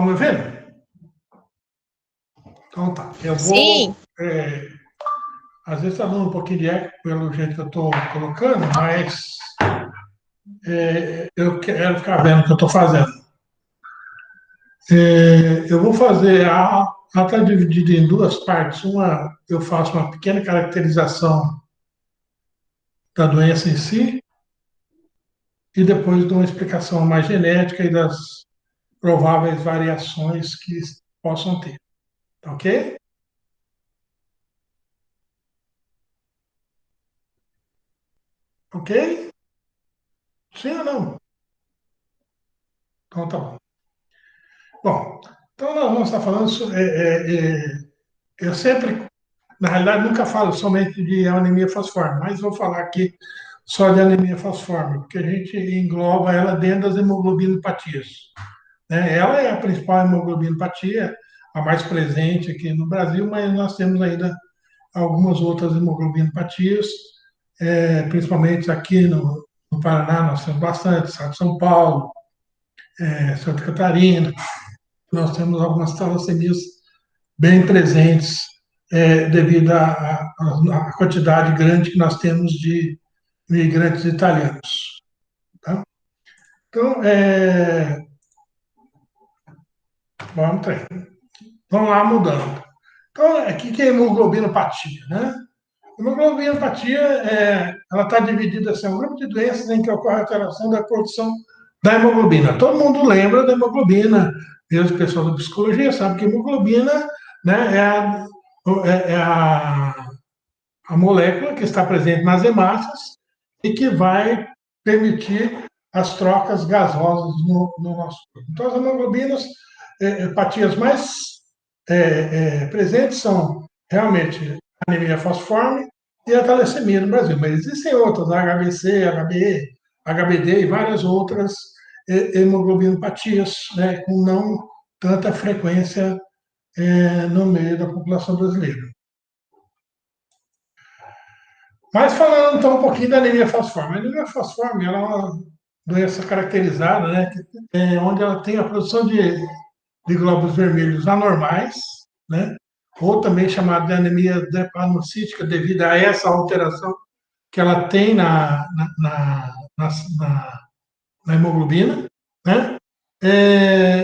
me vendo? Então tá. Eu Sim. vou. Às vezes está dando um pouquinho de eco pelo jeito que eu estou colocando, mas eu quero ficar vendo o que eu estou fazendo. Eu vou fazer. Ela está dividida em duas partes. Uma, eu faço uma pequena caracterização da doença em si, e depois dou uma explicação mais genética e das prováveis variações que possam ter. Tá ok? Ok? Sim ou não? Então tá bom. Bom, então nós vamos estar falando sobre. Eu sempre, na realidade, nunca falo somente de anemia falciforme, mas vou falar aqui só de anemia falciforme, porque a gente engloba ela dentro das hemoglobinopatias, né? Ela é a principal hemoglobinopatia, a mais presente aqui no Brasil, mas nós temos ainda algumas outras hemoglobinopatias, principalmente aqui no Paraná, nós temos bastante, Estado de São Paulo, Santa Catarina, nós temos algumas talassemias bem presentes, devido à quantidade grande que nós temos de imigrantes italianos. Tá? Então, vamos lá mudando. Então, o que é hemoglobinopatia, né? Hemoglobinopatia, ela está dividida assim, um grupo de doenças em que ocorre alteração da produção da hemoglobina. Todo mundo lembra da hemoglobina, mesmo o pessoal da psicologia sabe que hemoglobina, né, a molécula que está presente nas hemácias e que vai permitir as trocas gasosas no nosso corpo. Então, as hemoglobinas, hepatias mais presentes são realmente a anemia falciforme e a talassemia no Brasil, mas existem outras, HBC, HBE, HBD e várias outras hemoglobinopatias, né, com não tanta frequência no meio da população brasileira. Mas falando então um pouquinho da anemia falciforme. A anemia falciforme ela é uma doença caracterizada, né, onde ela tem a produção de glóbulos vermelhos anormais, né, ou também chamada de anemia drepanocítica, devido a essa alteração que ela tem na hemoglobina, né?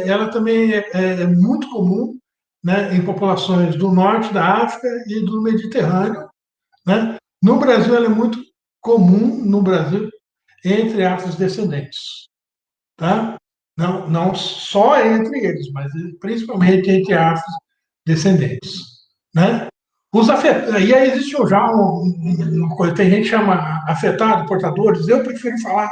Ela também é muito comum, né, em populações do norte da África e do Mediterrâneo, né? No Brasil, ela é muito comum no Brasil entre afrodescendentes, tá? Não só entre eles, mas principalmente entre afrodescendentes, né? E aí existe já uma coisa, tem gente que chama afetado, portadores, eu prefiro falar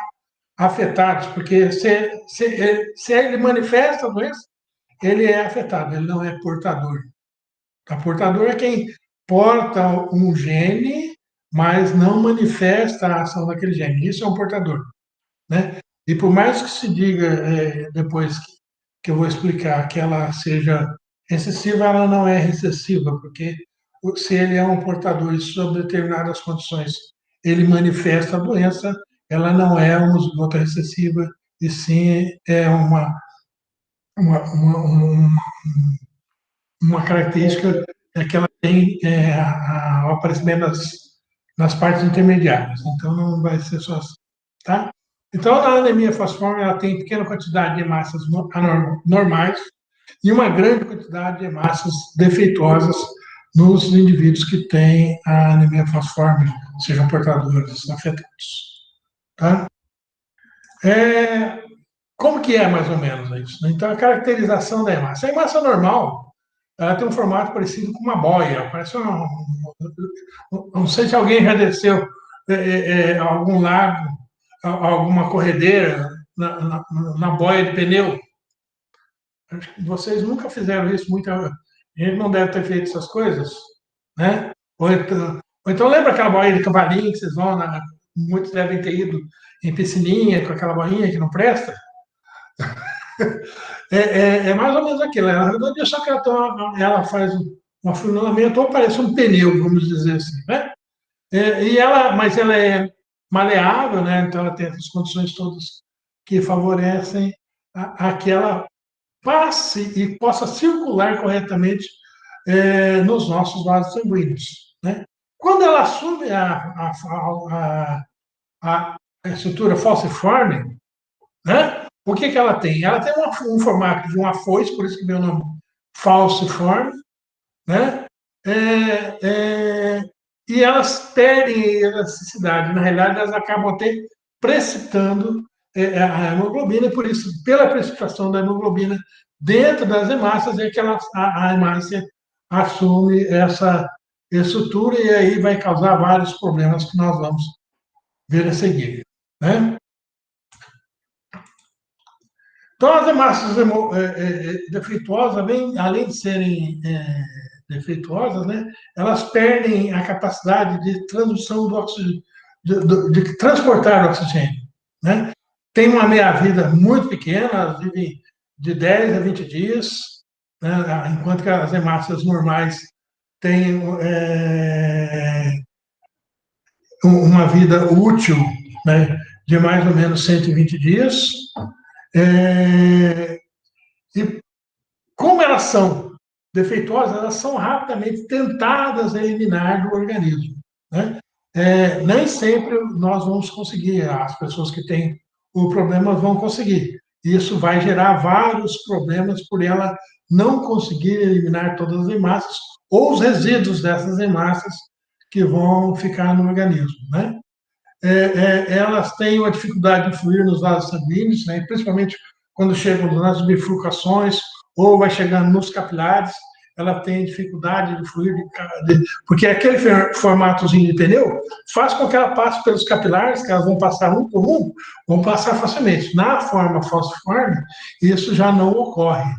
afetados, porque se ele manifesta a doença, ele é afetado, ele não é portador. A portador é quem porta um gene, mas não manifesta a ação daquele gene. Isso é um portador, né? E por mais que se diga, depois que eu vou explicar, que ela seja recessiva, ela não é recessiva, porque se ele é um portador e sob determinadas condições ele manifesta a doença, ela não é uma zigota recessiva, e sim é uma, uma, uma característica que ela tem o aparecimento nas partes intermediárias. Então, não vai ser só assim, tá? Então, a anemia falciforme ela tem pequena quantidade de hemácias normais e uma grande quantidade de hemácias defeituosas nos indivíduos que têm a anemia falciforme, sejam portadores afetados. Tá? Como que é mais ou menos isso? Né? Então, a caracterização da hemácia. A hemácia normal, ela tem um formato parecido com uma boia, parece não sei se alguém já desceu a algum lago, alguma corredeira na boia de pneu. Acho que vocês nunca fizeram isso, muita gente não deve ter feito essas coisas, né? Ou então lembra aquela boia de cavalinho que vocês vão, muitos devem ter ido em piscininha com aquela boinha que não presta. É mais ou menos aquilo. Na verdade, é só que ela faz um afunilamento, ou parece um pneu, vamos dizer assim, né? Mas ela é maleável, né? Então ela tem essas condições todas que favorecem aquela passe e possa circular corretamente nos nossos vasos sanguíneos, né? Quando ela assume a estrutura falciforme, né? O que ela tem? Ela tem um formato de uma foice, por isso que meu nome falciforme, né? É, é, e elas perdem elasticidade. Na realidade, elas acabam até precipitando a hemoglobina, e por isso, pela precipitação da hemoglobina dentro das hemácias, é que a hemácia assume essa estrutura e aí vai causar vários problemas que nós vamos ver a seguir. Né? Então, as hemácias defeituosas, além de serem defeituosas, né, elas perdem a capacidade de transdução do oxigênio, de transportar o oxigênio. Né? Tem uma meia-vida muito pequena, elas vivem de 10 a 20 dias, né, enquanto que as hemácias normais têm uma vida útil, né, de mais ou menos 120 dias. É, e como elas são defeituosas, elas são rapidamente tentadas a eliminar do organismo. Né? Nem sempre nós vamos conseguir, as pessoas que têm o problema vão conseguir. Isso vai gerar vários problemas por ela não conseguir eliminar todas as hemácias ou os resíduos dessas hemácias que vão ficar no organismo. Né? Elas têm uma dificuldade de fluir nos vasos sanguíneos, né? Principalmente quando chegam nas bifurcações ou vai chegando nos capilares, ela tem dificuldade de fluir, porque aquele formatozinho de pneu faz com que ela passe pelos capilares, que elas vão passar um por um, vão passar facilmente. Na forma falciforme, isso já não ocorre,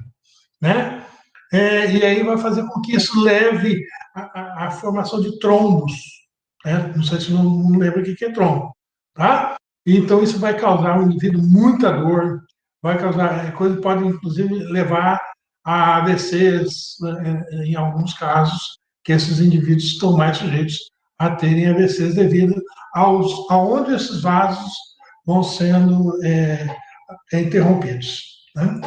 né? E aí vai fazer com que isso leve à formação de trombos. Né? Não sei se não lembra o que é trombo. Tá? Então, isso vai causar ao indivíduo muita dor, vai causar coisa, pode inclusive levar a AVCs, né, em alguns casos, que esses indivíduos estão mais sujeitos a terem AVCs devido aonde esses vasos vão sendo interrompidos. Né?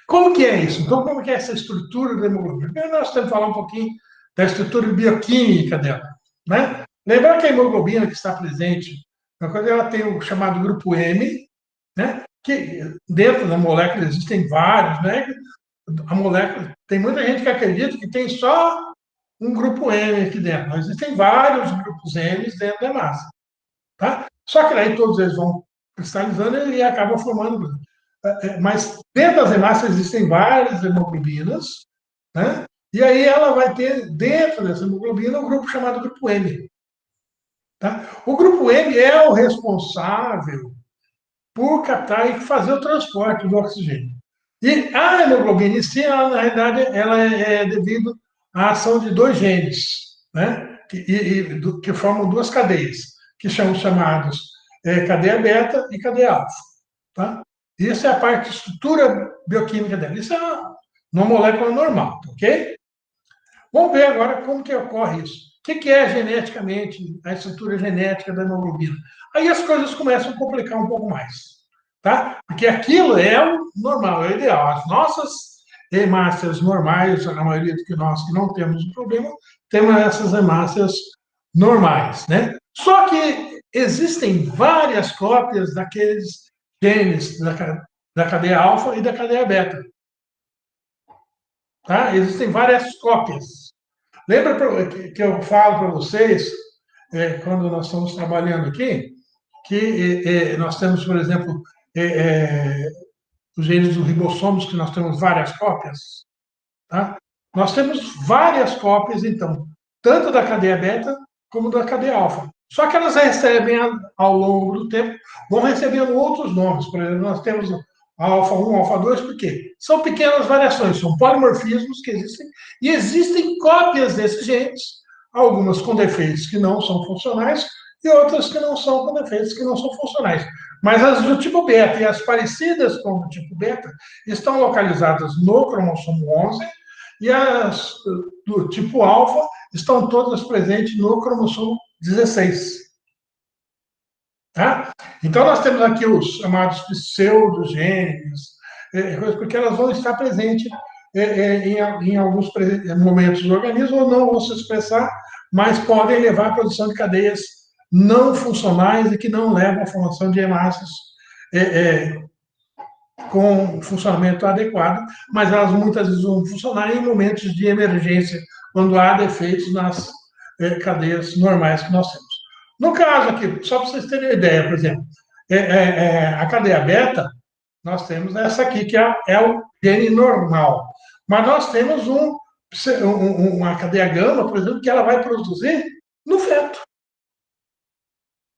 Como que é isso? Então, como que é essa estrutura da hemoglobina? Primeiro, nós temos que falar um pouquinho da estrutura bioquímica dela. Né? Lembrar que a hemoglobina que está presente, ela tem o chamado grupo M, né? Que dentro da molécula existem vários, né? A molécula, tem muita gente que acredita que tem só um grupo M aqui dentro, mas existem vários grupos M dentro da massa. Tá? Só que aí todos eles vão cristalizando e acabam formando. Mas dentro das hemácias existem várias hemoglobinas, né? E aí ela vai ter dentro dessa hemoglobina um grupo chamado grupo M. Tá? O grupo M é o responsável por captar e fazer o transporte do oxigênio. E a hemoglobina em si, ela, na realidade, ela é devido à ação de dois genes, né? Que formam duas cadeias, que são chamados cadeia beta e cadeia alfa. Tá? Isso é a parte de estrutura bioquímica dela. Isso é uma molécula normal, ok? Vamos ver agora como que ocorre isso. O que é geneticamente a estrutura genética da hemoglobina? Aí as coisas começam a complicar um pouco mais, tá? Porque aquilo é o normal, é o ideal. As nossas hemácias normais, a maioria de nós que não temos um problema, temos essas hemácias normais, né? Só que existem várias cópias daqueles genes da cadeia alfa e da cadeia beta, tá? Existem várias cópias. Lembra que eu falo para vocês, quando nós estamos trabalhando aqui, que nós temos, por exemplo, os genes dos ribossomos, que nós temos várias cópias? Tá? Nós temos várias cópias, então, tanto da cadeia beta como da cadeia alfa. Só que elas recebem, ao longo do tempo, vão recebendo outros nomes. Por exemplo, nós temos alfa 1, alfa 2, por quê? São pequenas variações, são polimorfismos que existem, e existem cópias desses genes, algumas com defeitos que não são funcionais, e outras que não são com defeitos que não são funcionais. Mas as do tipo beta e as parecidas com o tipo beta estão localizadas no cromossomo 11, e as do tipo alfa estão todas presentes no cromossomo 16. Tá? Então, nós temos aqui os chamados pseudogenes, porque elas vão estar presentes em alguns momentos do organismo, ou não vão se expressar, mas podem levar à produção de cadeias não funcionais e que não levam à formação de hemácias com funcionamento adequado, mas elas muitas vezes vão funcionar em momentos de emergência, quando há defeitos nas cadeias normais que nós temos. No caso aqui, só para vocês terem uma ideia, por exemplo, a cadeia beta, nós temos essa aqui, que é o gene normal. Mas nós temos uma cadeia gama, por exemplo, que ela vai produzir no feto,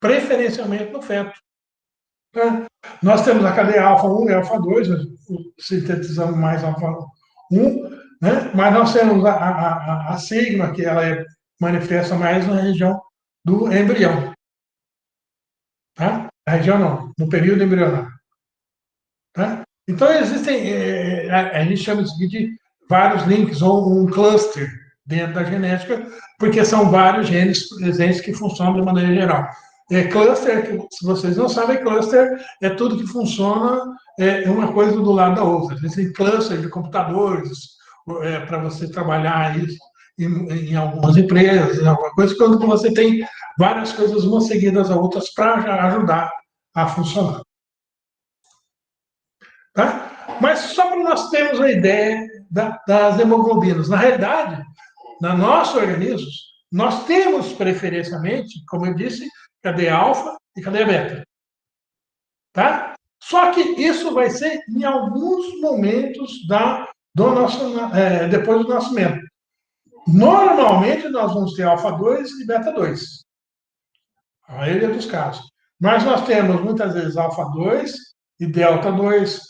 preferencialmente no feto. Nós temos a cadeia alfa-1 e alfa-2, sintetizamos mais alfa-1, né? Mas nós temos a sigma, que ela manifesta mais na região do embrião. Tá? Na região não, no período embrionário. Tá? Então, existem, a gente chama isso de vários links, ou um cluster dentro da genética, porque são vários genes presentes que funcionam de maneira geral. Cluster, se vocês não sabem, cluster é tudo que funciona uma coisa do lado da outra. Existem clusters de computadores para você trabalhar isso em algumas empresas, em alguma coisa, quando você tem várias coisas umas seguidas a outras para ajudar a funcionar. Tá? Mas só para nós termos a ideia das hemoglobinas. Na realidade, no nosso organismo, nós temos preferencialmente, como eu disse, cadeia alfa e cadeia beta. Tá? Só que isso vai ser em alguns momentos depois do nascimento. Normalmente, nós vamos ter alfa 2 e beta 2. A maioria dos casos. Mas nós temos, muitas vezes, alfa 2 e delta 2,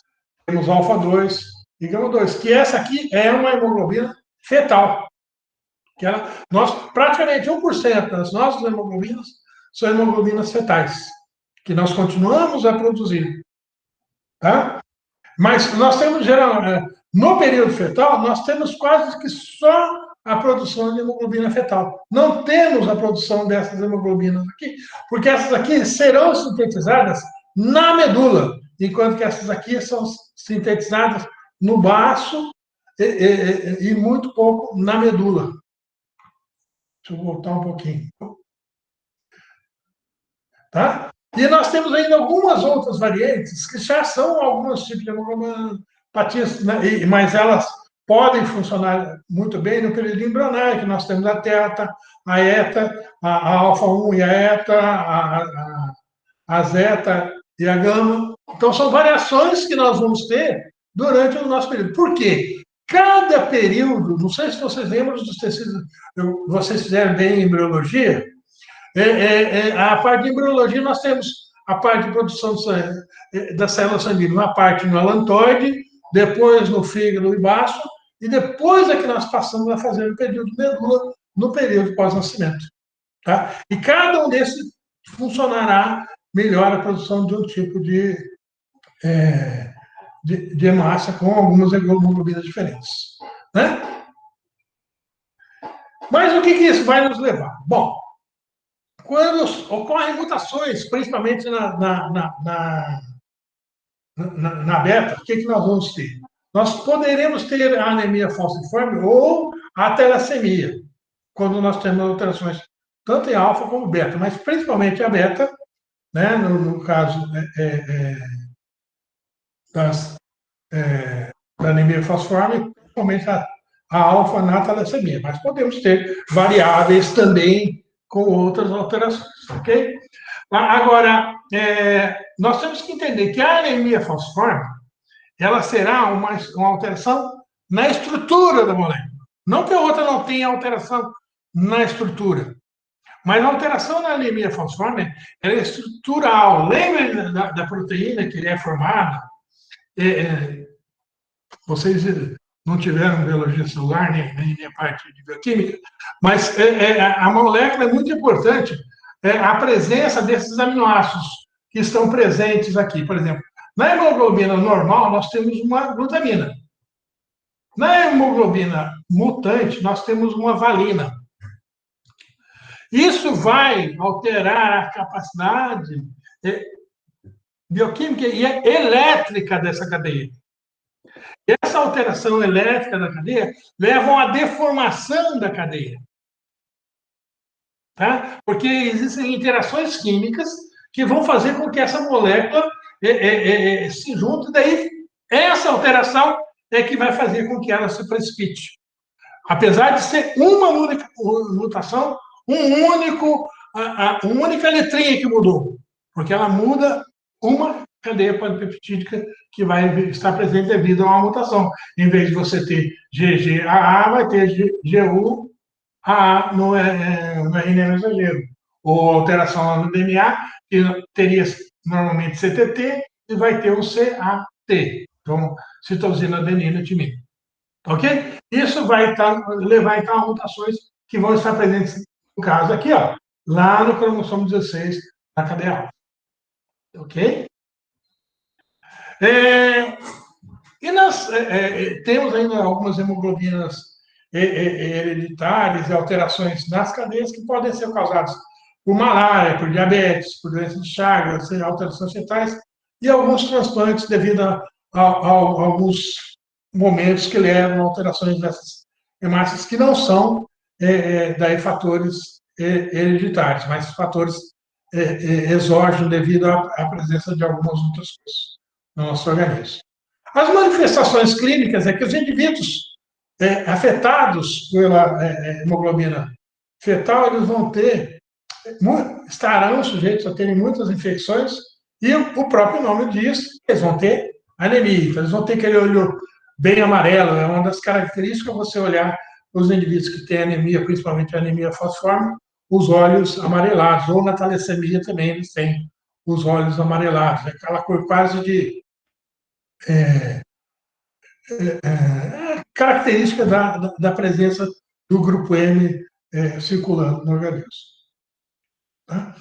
temos alfa 2 e gama 2, que essa aqui é uma hemoglobina fetal. Praticamente 1% das nossas hemoglobinas são hemoglobinas fetais, que nós continuamos a produzir. Tá? Mas nós temos, no período fetal, nós temos quase que só a produção de hemoglobina fetal. Não temos a produção dessas hemoglobinas aqui, porque essas aqui serão sintetizadas na medula, enquanto que essas aqui são sintetizadas no baço e muito pouco na medula. Deixa eu voltar um pouquinho. Tá? E nós temos ainda algumas outras variantes que já são alguns tipos de hemoglobinas, né? Mas elas podem funcionar muito bem no período embrionário, que nós temos a teta, a eta, a alfa-1 e a eta, a zeta e a gama. Então, são variações que nós vamos ter durante o nosso período. Por quê? Cada período, não sei se vocês lembram dos tecidos, vocês fizeram bem em embriologia, a parte de embriologia, nós temos a parte de produção da célula sanguínea, uma parte no alantoide, depois no fígado e baço, e depois é que nós passamos a fazer o período de medula, no período pós-nascimento. Tá? E cada um desses funcionará melhor a produção de um tipo de hemácia com algumas hemoglobinas diferentes. Né? Mas o que isso vai nos levar? Bom, quando ocorrem mutações, principalmente na beta, o que nós vamos ter? Nós poderemos ter a anemia falciforme ou a talassemia, quando nós temos alterações tanto em alfa como beta, mas principalmente a beta, né, no caso da anemia falciforme, principalmente a alfa na talassemia, mas podemos ter variáveis também com outras alterações, ok? Agora, nós temos que entender que a anemia falciforme, ela será uma alteração na estrutura da molécula. Não que a outra não tenha alteração na estrutura, mas a alteração na anemia falciforme é estrutural. Lembra da proteína que é formada? Vocês não tiveram biologia celular, nem a parte de bioquímica, mas a molécula é muito importante, a presença desses aminoácidos que estão presentes aqui. Por exemplo, na hemoglobina normal, nós temos uma glutamina. Na hemoglobina mutante, nós temos uma valina. Isso vai alterar a capacidade bioquímica e elétrica dessa cadeia. Essa alteração elétrica da cadeia leva à deformação da cadeia. Tá? Porque existem interações químicas que vão fazer com que essa molécula se junte, daí essa alteração é que vai fazer com que ela se precipite. Apesar de ser uma única mutação, uma única letrinha que mudou, porque ela muda uma cadeia polipeptídica que vai estar presente devido a uma mutação. Em vez de você ter GGAA, vai ter GUAA no RNA mensageiro. Ou alteração no DNA, que teria normalmente CTT, e vai ter o CAT. Então, citosina, adenina, timina. Ok? Isso vai levar, então, a mutações que vão estar presentes, no caso aqui, ó, lá no cromossomo 16, na cadeia alfa. Ok? E nós temos ainda algumas hemoglobinas hereditárias e alterações nas cadeias que podem ser causadas por malária, por diabetes, por doença de Chagas, alterações fetais, e alguns transplantes devido a alguns momentos que levam a alterações dessas hemácias que não são daí fatores hereditários, mas fatores exógenos devido à presença de algumas outras coisas no nosso organismo. As manifestações clínicas é que os indivíduos afetados pela hemoglobina fetal, eles vão ter, estarão sujeitos a terem muitas infecções, e o próprio nome diz, eles vão ter anemia, então eles vão ter aquele olho bem amarelo, é uma das características você olhar os indivíduos que têm anemia, principalmente a anemia falciforme, os olhos amarelados, ou na talassemia também eles têm os olhos amarelados, aquela cor quase de característica da presença do grupo M circulando no organismo. Tá?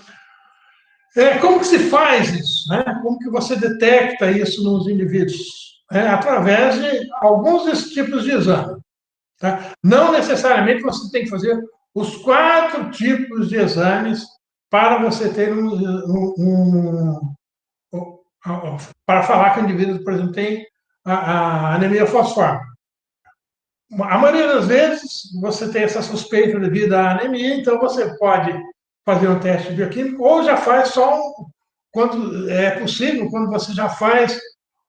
Como que se faz isso? Né? Como que você detecta isso nos indivíduos? Através de alguns desses tipos de exame. Tá? Não necessariamente você tem que fazer os 4 tipos de exames para você ter para falar que o indivíduo, por exemplo, tem a anemia falciforme. A maioria das vezes, você tem essa suspeita devido à anemia, então você pode fazer um teste bioquímico, ou já faz só, quando é possível, quando você já faz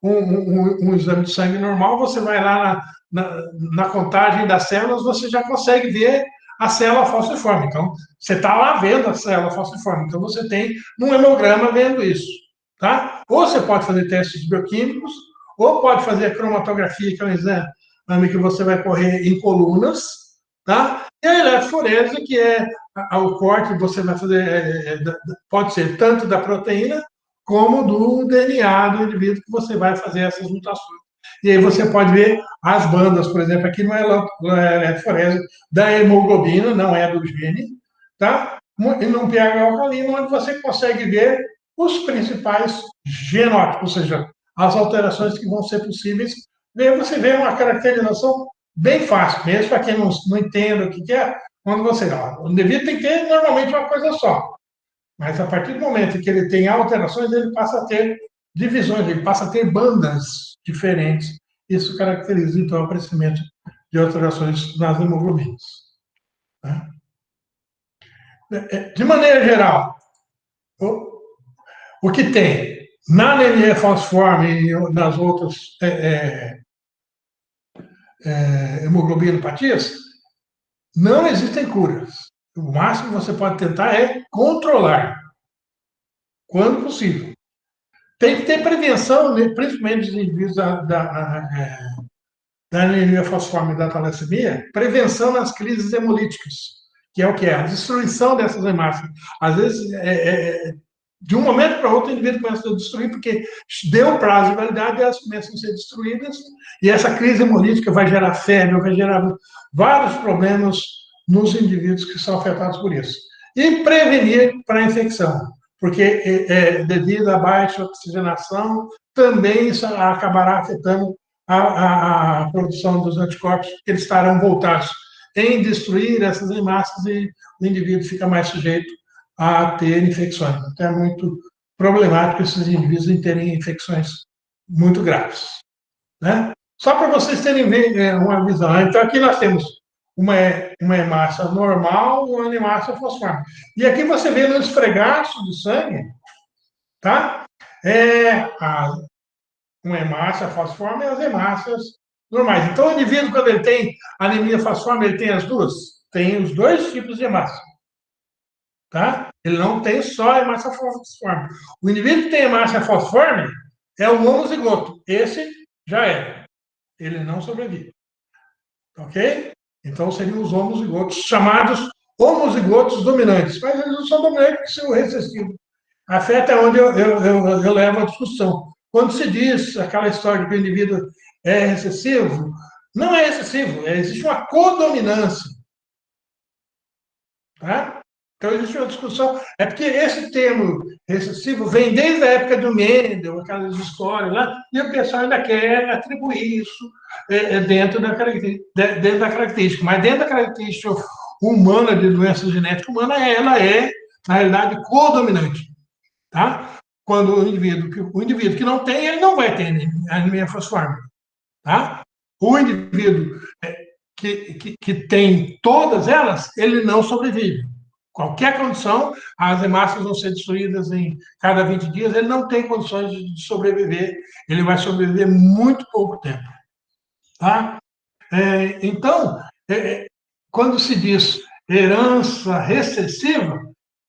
um exame de sangue normal, você vai lá na contagem das células, você já consegue ver a célula falciforme. Então, você está lá vendo a célula falciforme. Então, você tem um hemograma vendo isso. Tá? Ou você pode fazer testes bioquímicos, ou pode fazer a cromatografia, que é um exame que você vai correr em colunas, tá? E a eletroforese, que é o corte que você vai fazer, pode ser tanto da proteína como do DNA do indivíduo que você vai fazer essas mutações. E aí você pode ver as bandas, por exemplo, aqui não é eletroforese da hemoglobina, não é do gene, tá? E num pH alcalino, onde você consegue ver os principais genótipos, ou seja, as alterações que vão ser possíveis. E aí você vê uma caracterização bem fácil, mesmo para quem não entende o que é, quando você. O indivíduo tem que ter normalmente uma coisa só. Mas a partir do momento que ele tem alterações, ele passa a ter divisões, ele passa a ter bandas diferentes. Isso caracteriza, então, o aparecimento de alterações nas hemoglobinas. De maneira geral, o que tem na anemia falciforme e nas outras hemoglobinopatias, não existem curas. O máximo que você pode tentar é controlar, quando possível. Tem que ter prevenção, principalmente dos indivíduos da anemia falciforme e da talassemia, prevenção nas crises hemolíticas, que é o que é? A destruição dessas hemácias. Às vezes, de um momento para outro, o indivíduo começa a destruir, porque deu prazo de validade e elas começam a ser destruídas, e essa crise hemolítica vai gerar febre, vai gerar vários problemas nos indivíduos que são afetados por isso. E prevenir para a infecção, porque devido à baixa oxigenação, também isso acabará afetando a produção dos anticorpos, porque eles estarão voltados em destruir essas hemácias e o indivíduo fica mais sujeito a ter infecções. Então, é muito problemático esses indivíduos terem infecções muito graves. Né? Só para vocês terem uma visão. Então, aqui nós temos uma hemácia normal e uma hemácia fosforme. E aqui você vê no esfregaço do sangue, tá? É, a, uma hemácia fosforme e as hemácias normais. Então, o indivíduo, quando ele tem anemia fosforme, ele tem as duas? Tem os dois tipos de hemácia, tá? Ele não tem só a hemácia fosforme. O indivíduo que tem hemácia fosforme é o homozigoto. Esse já era. Ele não sobrevive. Ok? Então, seriam os homozigotos, chamados homozigotos dominantes. Mas eles não são dominantes porque são recessivos. Afeta é onde eu levo a discussão. Quando se diz aquela história de que o indivíduo é recessivo, não é recessivo, existe uma codominância. Tá? Então, existe uma discussão. É porque esse termo recessivo vem desde a época do Mendel, aquelas histórias lá, e o pessoal ainda quer atribuir isso dentro da característica. Mas dentro da característica humana de doença genética humana, ela é, na realidade, codominante. Tá? Quando o indivíduo que não tem, ele não vai ter anemia fosforme. Tá? O indivíduo que tem todas elas, ele não sobrevive. Qualquer condição, as hemácias vão ser destruídas em cada 20 dias, ele não tem condições de sobreviver, ele vai sobreviver muito pouco tempo. Tá? Então, quando se diz herança recessiva,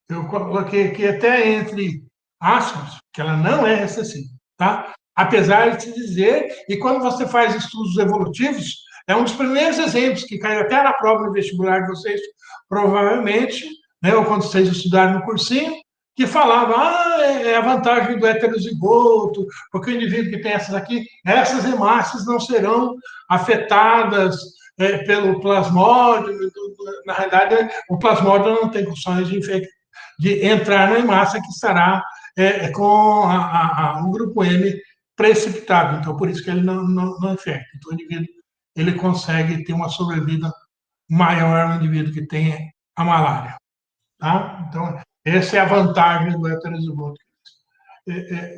eu coloquei aqui até entre aspas, que ela não é recessiva, tá? Apesar de se dizer, e quando você faz estudos evolutivos, é um dos primeiros exemplos que caiu até na prova no vestibular de vocês, provavelmente, né, ou quando vocês estudaram no cursinho, que falava, é a vantagem do heterozigoto, porque o indivíduo que tem essas aqui, essas hemácias não serão afetadas pelo plasmódio. Na realidade, o plasmódio não tem condições de entrar na hemácia que estará com o grupo M precipitado. Então, por isso que ele não infecta. Então, o indivíduo ele consegue ter uma sobrevida maior no indivíduo que tem a malária. Tá? Então, essa é a vantagem do heterozigoto,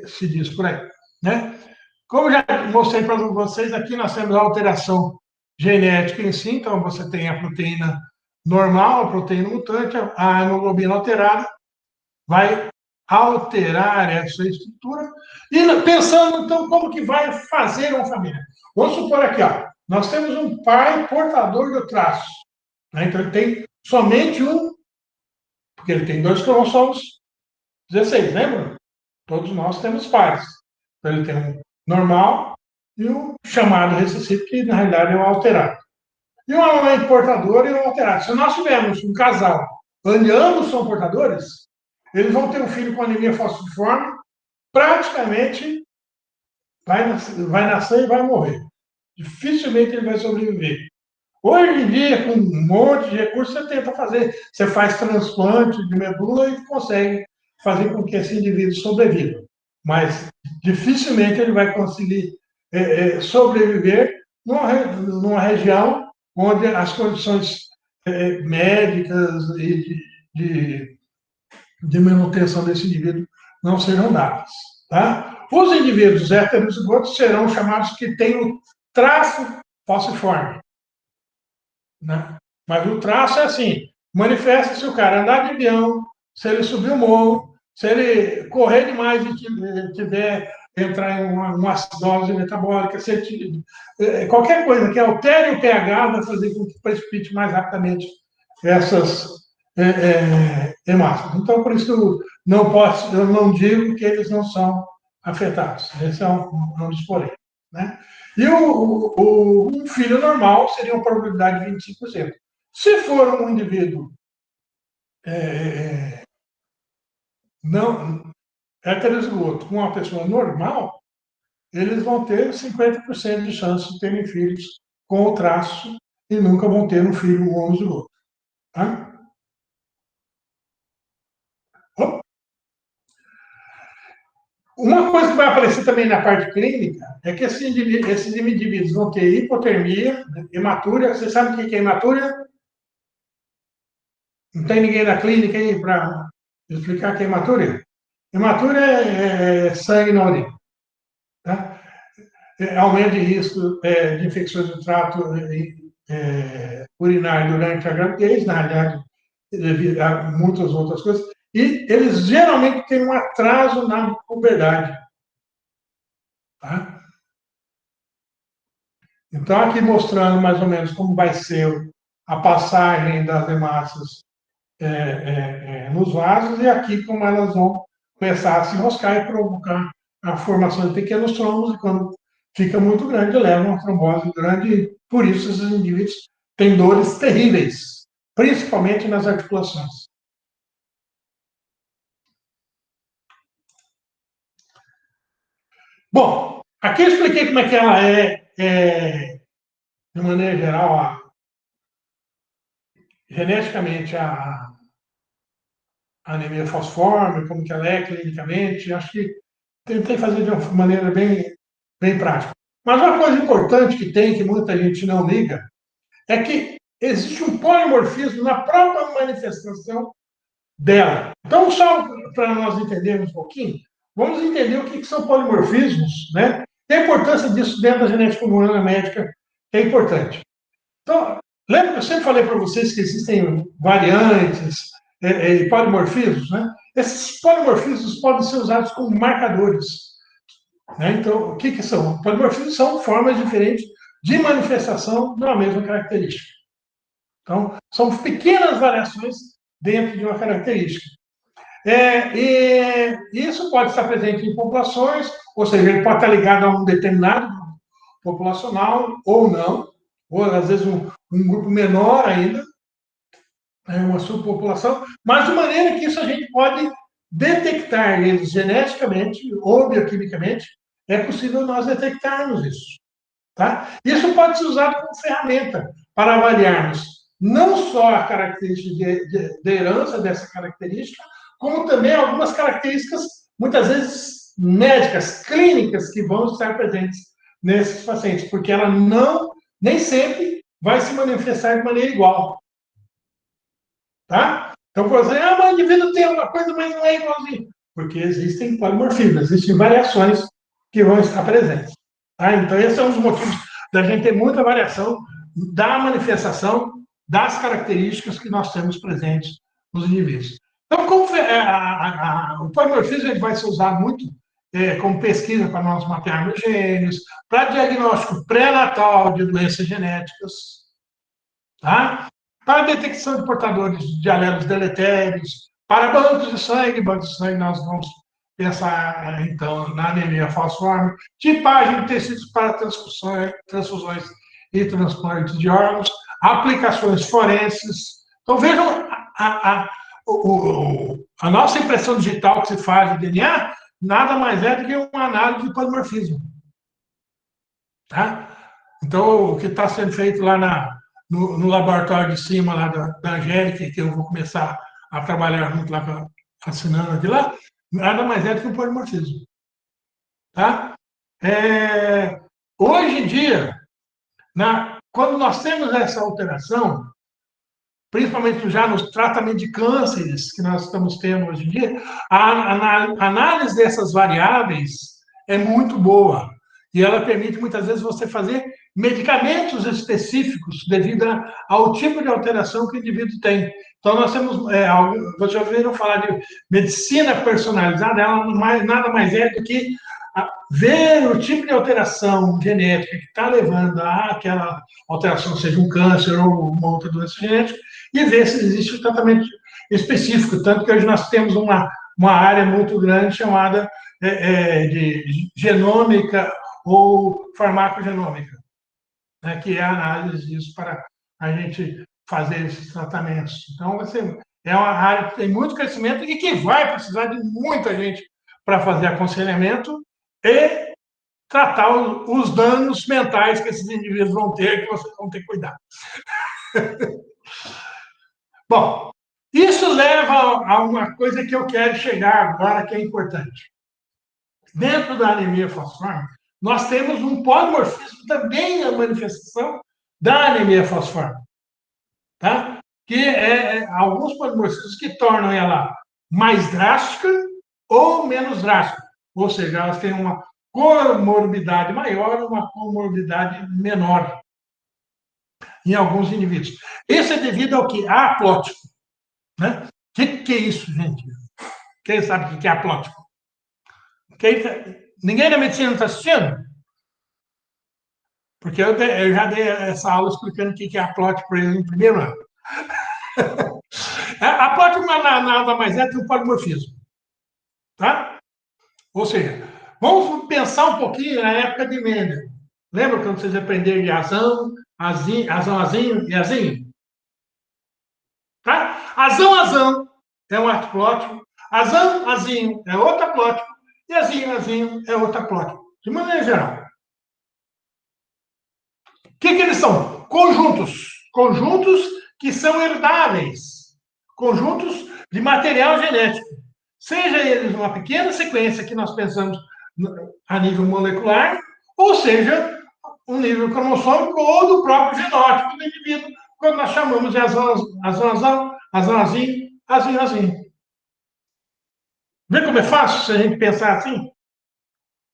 se diz por aí. Né? Como já mostrei para vocês, aqui nós temos a alteração genética em si, então você tem a proteína normal, a proteína mutante, a hemoglobina alterada, vai alterar essa estrutura. E pensando, então, como que vai fazer uma família. Vamos supor aqui, ó, nós temos um pai portador do traço. Né? Então, ele tem somente um, porque ele tem dois cromossomos 16, lembra? Todos nós temos pares. Então, ele tem um normal e um chamado recessivo, que na realidade é o alterado. E uma mãe portadora e um alterado. Se nós tivermos um casal onde ambos são portadores, eles vão ter um filho com anemia falciforme, praticamente vai nascer e vai morrer. Dificilmente ele vai sobreviver. Hoje em dia, com um monte de recursos, você tenta fazer, você faz transplante de medula e consegue fazer com que esse indivíduo sobreviva. Mas dificilmente ele vai conseguir sobreviver numa região onde as condições médicas e de manutenção desse indivíduo não serão dadas. Tá? Os indivíduos heterozigotos serão chamados que têm o traço falciforme. Né? Mas o traço é assim: manifesta se o cara andar de avião, se ele subir o morro, se ele correr demais e tiver entrar em uma acidose metabólica, se ele, qualquer coisa que altere o pH vai fazer com que precipite mais rapidamente essas hemácias. Então, por isso eu não digo que eles não são afetados. Esse é um dos porém. Né? E um filho normal seria uma probabilidade de 25%. Se for um indivíduo não heterozigoto com uma pessoa normal, eles vão ter 50% de chance de terem filhos com o traço e nunca vão ter um filho homozigoto. Tá? Uma coisa que vai aparecer também na parte clínica é que esses indivíduos vão ter hipotermia, hematúria. Você sabe o que é hematúria? Não tem ninguém na clínica aí para explicar o que é hematúria? Hematúria é sangue na urina. Tá? aumento de risco de infecções do trato urinário durante a gravidez, na realidade, devido a muitas outras coisas, e eles geralmente têm um atraso na puberdade. Tá? Então, aqui mostrando mais ou menos como vai ser a passagem das hemácias nos vasos, e aqui como elas vão começar a se enroscar e provocar a formação de pequenos trombos, e quando fica muito grande, leva a uma trombose grande, e por isso esses indivíduos têm dores terríveis, principalmente nas articulações. Bom, aqui eu expliquei como é que ela de maneira geral, geneticamente, a anemia falciforme, como que ela é clinicamente. Acho que tentei fazer de uma maneira bem prática. Mas uma coisa importante que tem, que muita gente não liga, é que existe um polimorfismo na própria manifestação dela. Então, só para nós entendermos um pouquinho, vamos entender o que são polimorfismos, né? E a importância disso dentro da genética humana médica é importante. Então, lembra que eu sempre falei para vocês que existem variantes e polimorfismos, né? Esses polimorfismos podem ser usados como marcadores, né? Então, o que são? Polimorfismos são formas diferentes de manifestação de uma mesma característica. Então, são pequenas variações dentro de uma característica. E isso pode estar presente em populações, ou seja, ele pode estar ligado a um determinado populacional ou não, ou às vezes um grupo menor ainda, uma subpopulação, mas de maneira que isso a gente pode detectar eles geneticamente ou bioquimicamente, é possível nós detectarmos isso. Tá? Isso pode ser usado como ferramenta para avaliarmos não só a característica de herança dessa característica, como também algumas características, muitas vezes médicas, clínicas, que vão estar presentes nesses pacientes, porque ela não, nem sempre vai se manifestar de maneira igual. Tá? Então, por exemplo, mas o indivíduo tem uma coisa, mas não é igualzinho. Porque existem polimorfismos, existem variações que vão estar presentes. Tá? Então, esse é um dos motivos da gente ter muita variação da manifestação das características que nós temos presentes nos indivíduos. Então, como o polimorfismo ele vai ser usado muito como pesquisa para nós mapearmos genes, para diagnóstico pré-natal de doenças genéticas, tá? Para detecção de portadores de alelos deletérios, para bancos de sangue nós vamos pensar, então, na anemia falciforme, tipagem de tecidos para transfusões e transplantes de órgãos, aplicações forenses. Então, vejam a nossa impressão digital que se faz de DNA, nada mais é do que uma análise de polimorfismo. Tá? Então, o que está sendo feito lá no laboratório de cima lá da Angélica, que eu vou começar a trabalhar junto lá, assinando de lá, nada mais é do que um polimorfismo. Tá? Hoje em dia, quando nós temos essa alteração, principalmente já nos tratamentos de cânceres que nós estamos tendo hoje em dia, a análise dessas variáveis é muito boa. E ela permite, muitas vezes, você fazer medicamentos específicos devido ao tipo de alteração que o indivíduo tem. Então, nós temos, vocês já ouviram falar de medicina personalizada, ela nada mais é do que ver o tipo de alteração genética que está levando àquela alteração, seja um câncer ou uma outra doença genética, e ver se existe um tratamento específico. Tanto que hoje nós temos uma área muito grande chamada de genômica ou farmacogenômica, né, que é a análise disso para a gente fazer esses tratamentos. Então, assim, é uma área que tem muito crescimento e que vai precisar de muita gente para fazer aconselhamento e tratar os danos mentais que esses indivíduos vão ter, que vocês vão ter que cuidar. Bom, isso leva a uma coisa que eu quero chegar agora, que é importante. Dentro da anemia falciforme, nós temos um polimorfismo também na manifestação da anemia falciforme, tá? Que alguns polimorfismos que tornam ela mais drástica ou menos drástica. Ou seja, elas têm comorbidade maior, uma comorbidade menor em alguns indivíduos. Isso é devido ao que? A aplótico. Né? O que é isso, gente? Quem sabe o que é aplótico? Ninguém na medicina está assistindo? Porque eu já dei essa aula explicando o que é aplótico para eles no primeiro ano. Aplótico nada mais é que o polimorfismo. Tá? Ou seja, vamos pensar um pouquinho na época de Mendel. Lembra quando vocês aprenderam de azão, azinho e azinho? Tá? Azão é um artiplótico, azinho é outro aplótico, e azinho é outro aplótico. De maneira geral. O que eles são? Conjuntos. Conjuntos que são herdáveis. Conjuntos de material genético. Seja eles uma pequena sequência que nós pensamos a nível molecular, ou seja, um nível cromossômico ou do próprio genótipo do indivíduo, quando nós chamamos de azinho. Vê como é fácil se a gente pensar assim?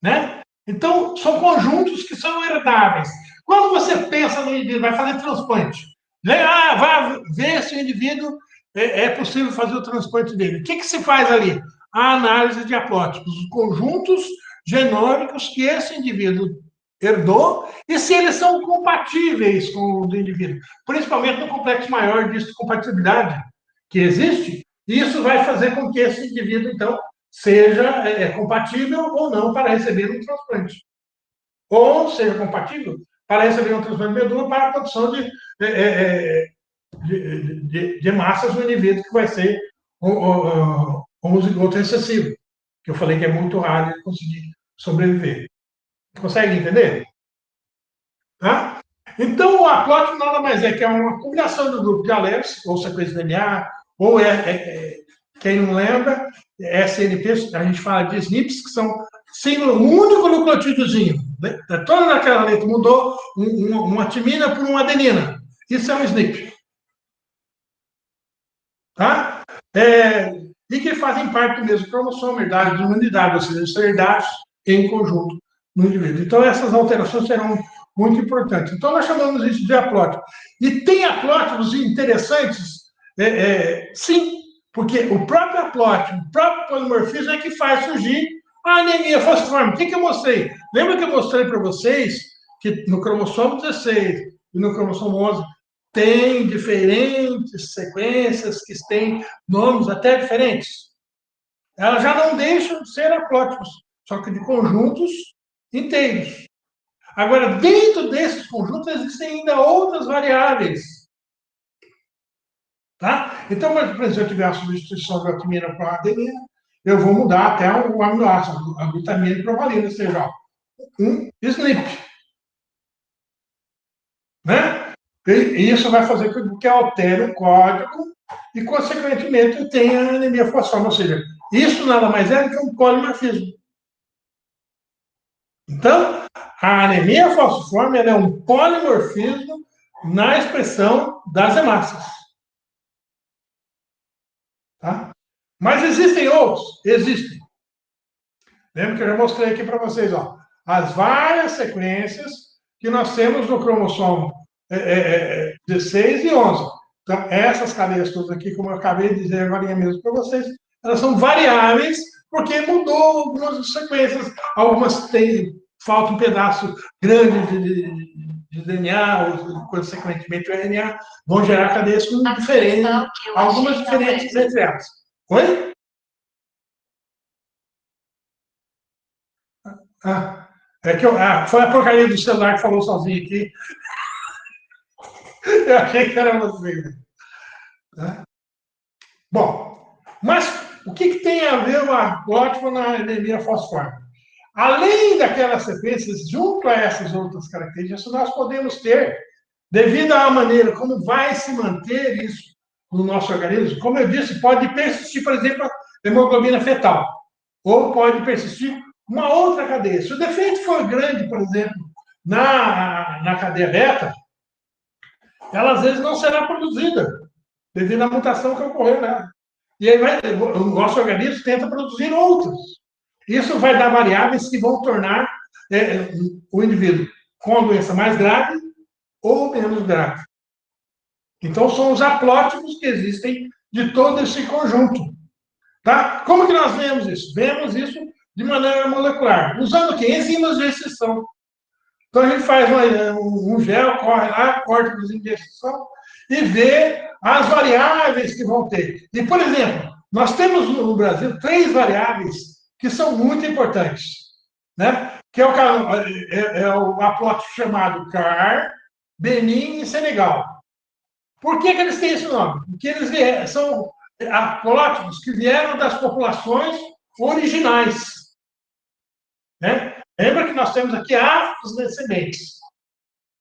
Né? Então, são conjuntos que são herdáveis. Quando você pensa no indivíduo, vai fazer transplante, né? Vai ver se o indivíduo é possível fazer o transplante dele. O que se faz ali? A análise de haplótipos, os conjuntos genômicos que esse indivíduo herdou e se eles são compatíveis com o do indivíduo, principalmente no complexo maior de compatibilidade que existe, e isso vai fazer com que esse indivíduo, então, seja compatível ou não para receber um transplante. Ou seja compatível para receber um transplante de medula para a produção de massas no indivíduo que vai ser homozigoto recessivo, que eu falei que é muito raro ele conseguir sobreviver. Consegue entender? Tá? Então, o aplótico nada mais é que é uma combinação do grupo de alelos, ou sequência de DNA, ou quem não lembra, SNP, a gente fala de SNPs, que são símbolo único nucleotídeozinho. Né? Toda naquela letra mudou uma timina por uma adenina. Isso é um SNP. Tá? E que fazem parte do mesmo cromossomo, herdade de uma unidade, ou seja, são herdados em conjunto no indivíduo. Então, essas alterações serão muito importantes. Então, nós chamamos isso de haplótipo. E tem haplótipos interessantes, sim, porque o próprio haplótipo, o próprio polimorfismo é que faz surgir a anemia falciforme. O que eu mostrei? Lembra que eu mostrei para vocês que no cromossomo 16 e no cromossomo 11 tem diferentes sequências que têm nomes até diferentes? Elas já não deixam de ser haplótipos, só que de conjuntos inteiros. Agora, dentro desses conjuntos, existem ainda outras variáveis. Tá? Então, por exemplo, se eu tiver a substituição da timina para a adenina, eu vou mudar até o aminoácido, a glutamina para a valina, ou seja, um SNP. Né? E isso vai fazer com que altere o código e, consequentemente, tenha anemia falciforme. Ou seja, isso nada mais é do que um polimorfismo. Então, a anemia falciforme é um polimorfismo na expressão das hemácias. Tá? Mas existem outros? Existem. Lembra que eu já mostrei aqui para vocês, ó, as várias sequências que nós temos no cromossomo 16 e 11. Então, essas cadeias todas aqui, como eu acabei de dizer agora mesmo para vocês, elas são variáveis porque mudou algumas sequências. Algumas têm, falta um pedaço grande de DNA, ou consequentemente o RNA, vão gerar cadeias diferentes, algumas diferentes entre elas. Oi? Foi a porcaria do celular que falou sozinho aqui. Eu achei que era você. Né? Bom, mas o que tem a ver o argótipo na anemia falciforme? Além daquelas sequências, junto a essas outras características, nós podemos ter, devido à maneira como vai se manter isso no nosso organismo, como eu disse, pode persistir, por exemplo, a hemoglobina fetal, ou pode persistir uma outra cadeia. Se o defeito for grande, por exemplo, na cadeia beta, ela às vezes não será produzida, devido à mutação que ocorreu nela. E aí o nosso organismo tenta produzir outras. Isso vai dar variáveis que vão tornar o indivíduo com a doença mais grave ou menos grave. Então, são os haplótipos que existem de todo esse conjunto. Tá? Como que nós vemos isso? Vemos isso de maneira molecular, usando o quê? Enzimas de exceção. Então, a gente faz um gel, corre lá, corta os enzimas de exceção e vê as variáveis que vão ter. E, por exemplo, nós temos no Brasil 3 variáveis que são muito importantes, né? Que é o haplótipo chamado CAR, Benin e Senegal. Por que eles têm esse nome? Porque eles são haplótipos que vieram das populações originais. Né? Lembra que nós temos aqui afrodescendentes.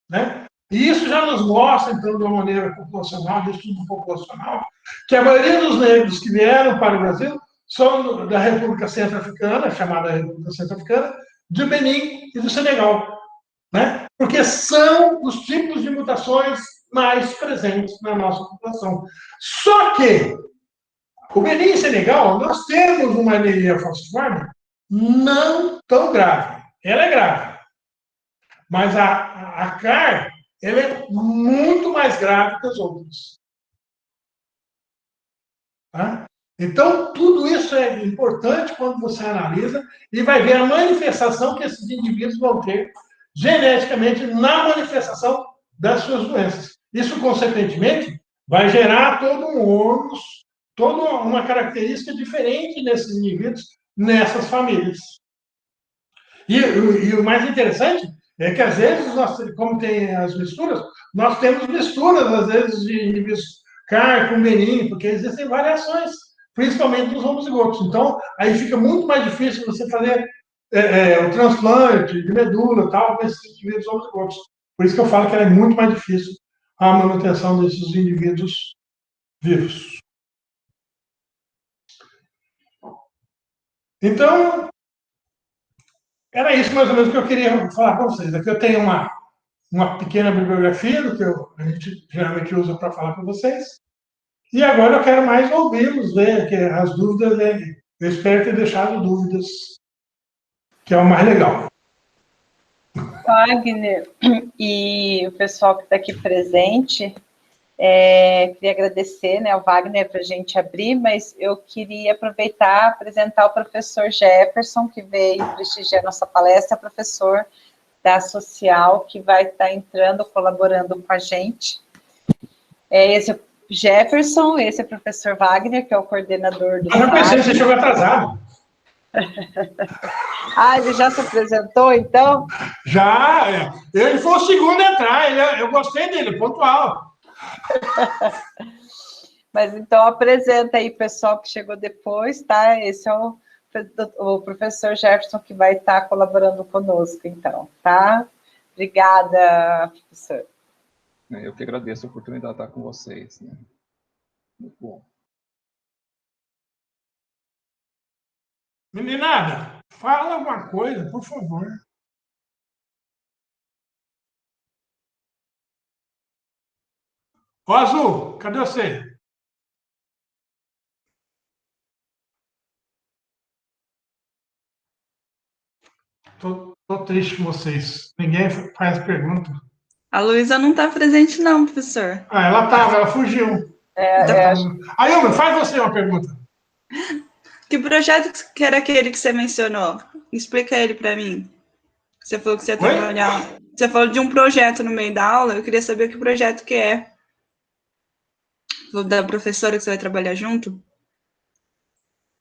Né? E isso já nos mostra, então, de uma maneira populacional, de estudo populacional, que a maioria dos negros que vieram para o Brasil são da República Centro-Africana, chamada República Centro-Africana, do Benin e do Senegal. Né? Porque são os tipos de mutações mais presentes na nossa população. Só que o Benin e Senegal, nós temos uma anemia falciforme não tão grave. Ela é grave. Mas a CAR, ela é muito mais grave que as outras. Tá? Então, tudo isso é importante quando você analisa e vai ver a manifestação que esses indivíduos vão ter geneticamente na manifestação das suas doenças. Isso, consequentemente, vai gerar todo um ônus, toda uma característica diferente nesses indivíduos, nessas famílias. E o mais interessante é que, às vezes, nós, como tem as misturas, nós temos misturas, às vezes, de indivíduos CAR com Benin, porque existem variações, principalmente nos homozigotos. Então, aí fica muito mais difícil você fazer o transplante de medula, tal, com esses indivíduos homozigotos. Por isso que eu falo que é muito mais difícil a manutenção desses indivíduos vivos. Então, era isso mais ou menos que eu queria falar para vocês. Aqui eu tenho uma pequena bibliografia do que a gente geralmente usa para falar com vocês. E agora eu quero mais ouvi-los, ver que as dúvidas, eu espero ter deixado dúvidas, que é o mais legal. Wagner e o pessoal que está aqui presente, queria agradecer, né, o Wagner para a gente abrir, mas eu queria aproveitar e apresentar o professor Jefferson, que veio prestigiar nossa palestra, professor da Social, que vai estar entrando, colaborando com a gente. Esse é o Jefferson, esse é o professor Wagner, que é o coordenador do Eu já pensei que você chegou atrasado. Ele já se apresentou, então? Já, ele foi o segundo a entrar, eu gostei dele, pontual. Mas então apresenta aí, pessoal que chegou depois, tá? Esse é o professor Jefferson que vai estar colaborando conosco, então, tá? Obrigada, professor. Eu que agradeço a oportunidade de estar com vocês. Né? Muito bom. Meninada, fala alguma coisa, por favor. Ô, Azul, cadê você? Tô triste com vocês. Ninguém faz pergunta. A Luísa não está presente, não, professor. Ela estava, ela fugiu. Aí, Ilma, faz você uma pergunta. Que projeto que era aquele que você mencionou? Explica ele para mim. Você falou que você ia trabalhar. Você falou de um projeto no meio da aula, eu queria saber que projeto que é. Da professora que você vai trabalhar junto?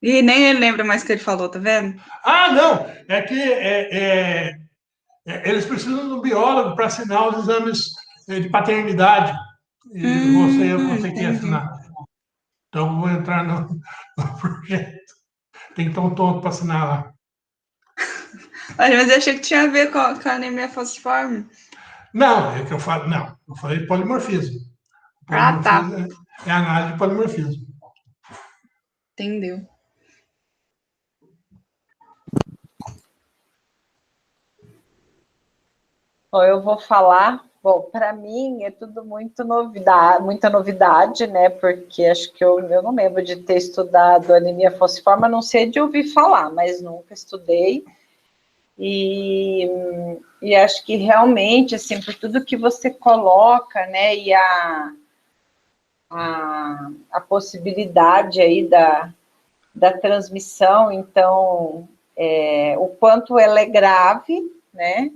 E nem ele lembra mais o que ele falou, tá vendo? Não, é que eles precisam de um biólogo para assinar os exames de paternidade. E eu vou ter que assinar. Então, vou entrar no projeto. Tem que estar um tonto para assinar lá. Mas eu achei que tinha a ver com a anemia falciforme. Não, é o que eu falo. Não, eu falei de polimorfismo. Tá. É a análise de polimorfismo. Entendeu. Bom, eu vou falar Bom, para mim é tudo muita novidade, né? Porque acho que eu não lembro de ter estudado anemia falciforme, a não ser de ouvir falar, mas nunca estudei. E acho que realmente, assim, por tudo que você coloca, né? E a possibilidade aí da transmissão, então, o quanto ela é grave, né?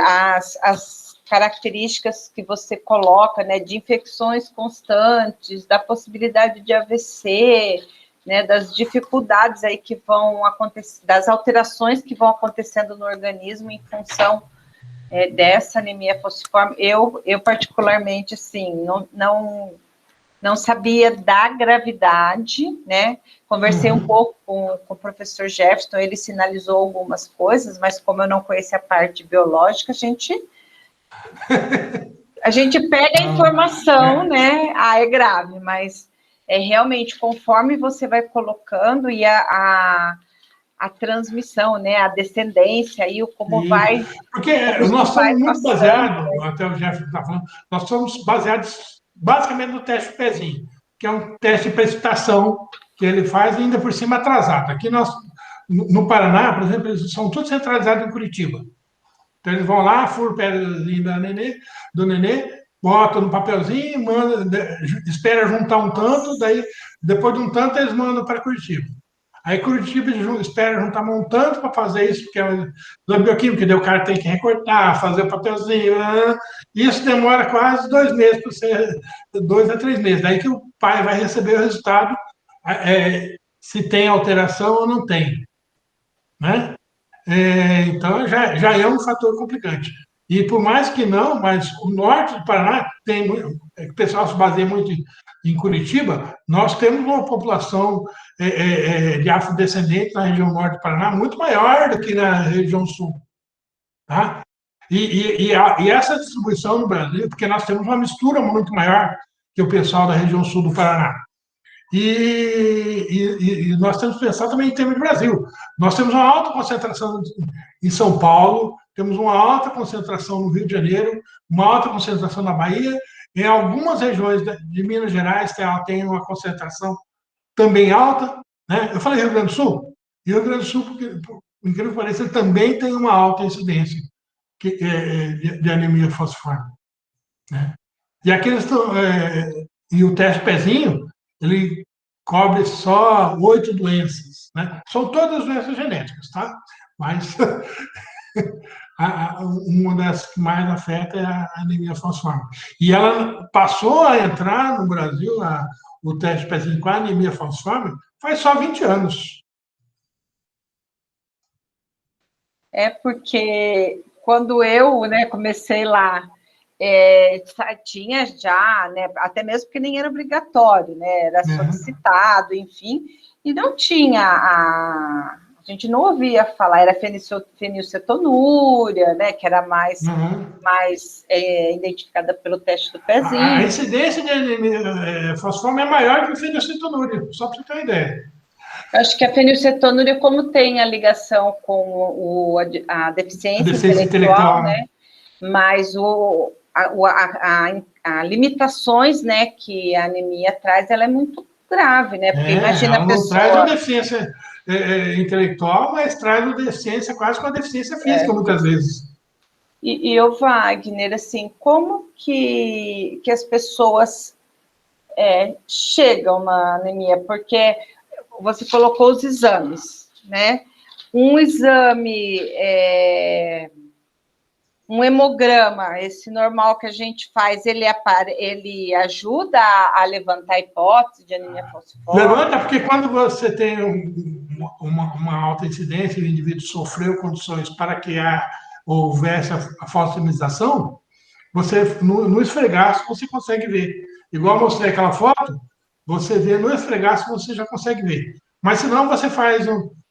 As características que você coloca, né, de infecções constantes, da possibilidade de AVC, né, das dificuldades aí que vão acontecer, das alterações que vão acontecendo no organismo em função dessa anemia falciforme. Eu particularmente, assim, não sabia da gravidade, né? Conversei um pouco com o professor Jefferson, ele sinalizou algumas coisas, mas como eu não conhecia a parte biológica, a gente pega a informação, né? É grave, mas realmente, conforme você vai colocando e a transmissão, né? A descendência, aí como vai... Porque nós somos muito baseados, até o Jefferson está falando, nós somos baseados basicamente no teste do pezinho, que é um teste de precipitação que ele faz ainda por cima atrasado. Aqui no Paraná, por exemplo, eles são todos centralizados em Curitiba. Então eles vão lá, furam o pezinho do nenê, botam no papelzinho, espera juntar um tanto, daí depois de um tanto eles mandam para Curitiba. Aí Curitiba espera juntar um tanto para fazer isso, porque é da bioquímica, daí o cara tem que recortar, fazer o papelzinho. Isso demora quase 2 meses, para ser 2 a 3 meses. Daí que o pai vai receber o resultado, se tem alteração ou não tem. Né? Então, já é um fator complicante. E por mais que não, mas o norte do Paraná o pessoal se baseia muito em Curitiba, nós temos uma população de afrodescendentes na região norte do Paraná muito maior do que na região sul. Tá? E essa distribuição no Brasil, porque nós temos uma mistura muito maior que o pessoal da região sul do Paraná. E nós temos que pensar também em termos de Brasil. Nós temos uma alta concentração em São Paulo, temos uma alta concentração no Rio de Janeiro, uma alta concentração na Bahia, em algumas regiões de Minas Gerais tem uma concentração também alta. Né? Eu falei Rio Grande do Sul? Rio Grande do Sul, por incrível que pareça, ele também tem uma alta incidência de anemia falciforme. Né? E e o teste pezinho, ele cobre só 8 doenças, né? São todas doenças genéticas, tá? Mas uma das que mais afeta é a anemia falciforme. E ela passou a entrar no Brasil, o teste pezinho com a anemia falciforme, faz só 20 anos. Porque quando eu, né, comecei lá, tinha já, né, até mesmo porque nem era obrigatório, né, era solicitado, enfim, e não tinha a gente não ouvia falar, era fenilcetonúria, né, que era mais identificada pelo teste do pezinho. A incidência de anemia falciforme é maior que o fenilcetonúria, só para você ter uma ideia. Eu acho que a fenilcetonúria, como tem a ligação com a deficiência intelectual, né, mas a limitações, né, que a anemia traz, ela é muito grave, né? Porque imagina ela a pessoa... não traz uma deficiência intelectual, mas traz uma deficiência quase com a deficiência física, muitas vezes. E o Wagner, assim, como que as pessoas chegam na anemia? Porque você colocou os exames, né? Um exame... um hemograma, esse normal que a gente faz, ele ajuda a levantar a hipótese de anemia falciforme? Levanta, porque quando você tem uma alta incidência, o indivíduo sofreu condições para que houvesse a falciformização, você, no esfregaço, você consegue ver. Igual eu mostrei aquela foto, você vê no esfregaço, você já consegue ver. Mas, se não, você faz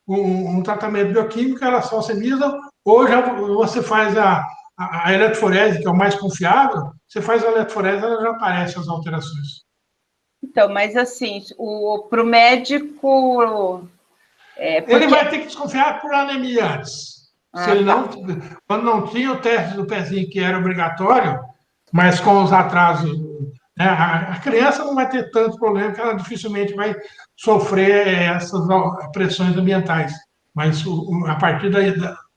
um tratamento bioquímico, ela falcimiza, ou já você faz a eletroforese, que é o mais confiável, você faz a eletroforese, ela já aparece as alterações. Então, mas assim, para o médico... Ele vai ter que desconfiar por anemia antes. Se ele não, quando não tinha o teste do pezinho, que era obrigatório, mas com os atrasos, né, a criança não vai ter tanto problema, porque ela dificilmente vai sofrer essas pressões ambientais. Mas a partir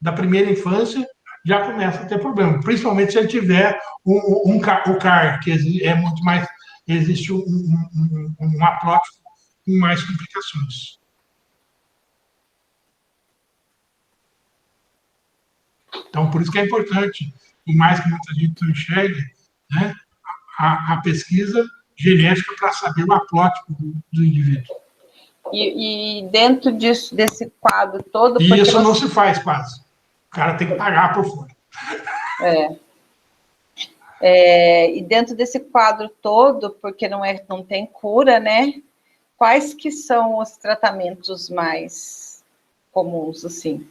da primeira infância já começa a ter problema, principalmente se ele tiver o CAR, que é muito mais, existe um aprótico com mais complicações. Então, por isso que é importante, por mais que muita gente não enxergue, né, a pesquisa genética para saber o haplotipo do indivíduo. E dentro desse quadro todo... E isso não se faz quase. O cara tem que pagar por fora. E dentro desse quadro todo, porque não tem cura, né? Quais que são os tratamentos mais comuns, assim?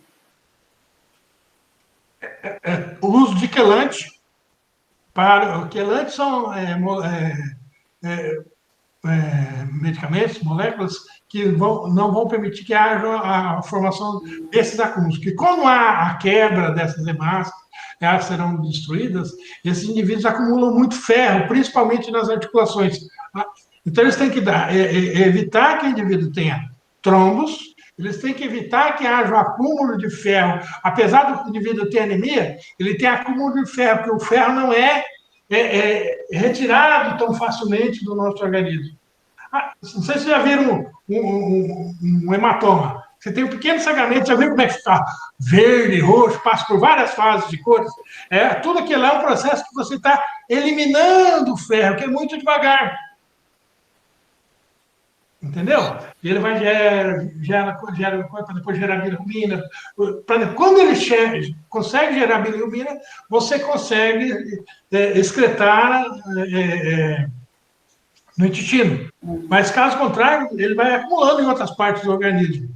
O uso de quelante. O quelante são medicamentos, moléculas que não vão permitir que haja a formação desses acúmulos. Porque como há a quebra dessas hemácias, elas serão destruídas, esses indivíduos acumulam muito ferro, principalmente nas articulações. Então, eles têm que evitar que o indivíduo tenha trombos, eles têm que evitar que haja um acúmulo de ferro. Apesar do indivíduo ter anemia, ele tem acúmulo de ferro, porque o ferro não é retirado tão facilmente do nosso organismo. Não sei se vocês já viram um hematoma. Você tem um pequeno sangramento, já viu como é que está? Verde, roxo, passa por várias fases de cores. Tudo aquilo é um processo que você está eliminando o ferro, que é muito devagar. Entendeu? E ele vai gera para depois gerar bilirrubina. Quando ele consegue gerar bilirrubina, você consegue excretar no intestino. Mas, caso contrário, ele vai acumulando em outras partes do organismo.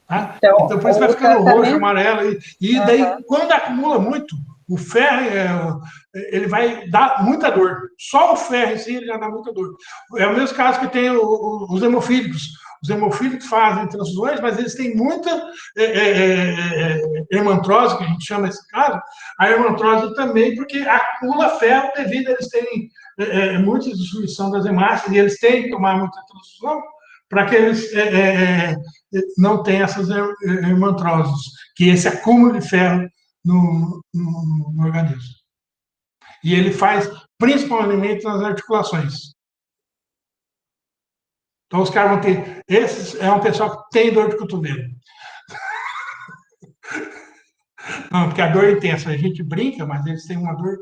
Tá? Então, por isso vai ficando roxo, amarelo. E daí, quando acumula muito, o ferro ele vai dar muita dor. Só o ferro em si ele já dá muita dor. É o mesmo caso que tem os hemofílicos. Os hemofílicos fazem transfusões, mas eles têm muita hemantrose, que a gente chama esse caso. A hemantrose também, porque acumula ferro devido a eles terem muita destruição das hemácias, e eles têm que tomar muita transfusão para que eles não tenham essas hemantroses, que é esse acúmulo de ferro no organismo. E ele faz principalmente nas articulações. Então, os caras vão ter... Esse é um pessoal que tem dor de cotovelo. Não, porque a dor é intensa. A gente brinca, mas eles têm uma dor